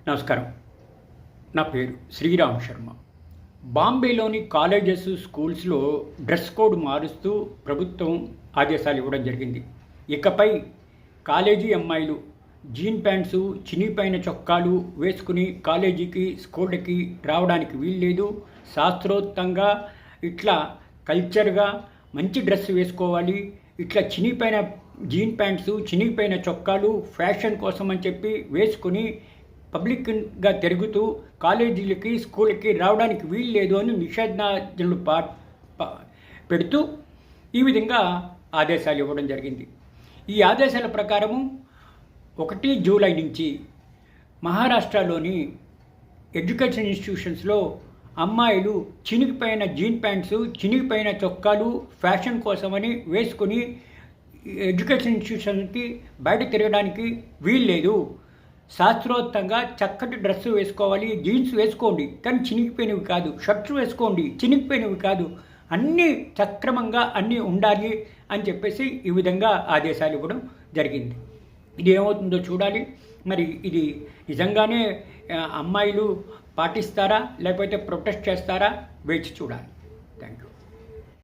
నమస్కారం. నా పేరు శ్రీరామ్ శర్మ. బాంబేలోని కాలేజెస్, స్కూల్స్లో డ్రెస్ కోడ్ మారుస్తూ ప్రభుత్వం ఆదేశాలు ఇవ్వడం జరిగింది. ఇకపై కాలేజీ అమ్మాయిలు జీన్ ప్యాంట్సు, చినిగిపోయిన చొక్కాలు వేసుకుని కాలేజీకి, స్కూళ్ళకి రావడానికి వీల్లేదు. శాస్త్రోక్తంగా ఇట్లా కల్చర్గా మంచి డ్రెస్ వేసుకోవాలి. ఇట్లా చినిగిపోయిన జీన్ ప్యాంట్సు, చినిగిపోయిన చొక్కాలు ఫ్యాషన్ కోసం అని చెప్పి వేసుకుని పబ్లిక్గా తిరుగుతూ కాలేజీలకి, స్కూళ్ళకి రావడానికి వీల్లేదు అని నిషేధాజ్ఞలు పెడుతూ ఈ విధంగా ఆదేశాలు ఇవ్వడం జరిగింది. ఈ ఆదేశాల ప్రకారము 1 జూలై నుంచి మహారాష్ట్రలోని ఎడ్యుకేషన్ ఇన్స్టిట్యూషన్స్లో అమ్మాయిలు చినిగిపోయిన జీన్ ప్యాంట్సు, చినిగిపోయిన చొక్కాలు ఫ్యాషన్ కోసమని వేసుకుని ఎడ్యుకేషన్ ఇన్స్టిట్యూషన్కి బయట తిరగడానికి వీల్లేదు. శాస్త్రోక్తంగా చక్కటి డ్రెస్సు వేసుకోవాలి. జీన్స్ వేసుకోండి, కానీ చినిగిపోయినవి కాదు. షర్ట్స్ వేసుకోండి, చినిగిపోయినవి కాదు. అన్నీ సక్రమంగా అన్నీ ఉండాలి అని చెప్పేసి ఈ విధంగా ఆదేశాలు ఇవ్వడం జరిగింది. ఇది ఏమవుతుందో చూడాలి. మరి ఇది నిజంగానే అమ్మాయిలు పాటిస్తారా, లేకపోతే ప్రొటెస్ట్ చేస్తారా, వేచి చూడాలి. Thank you.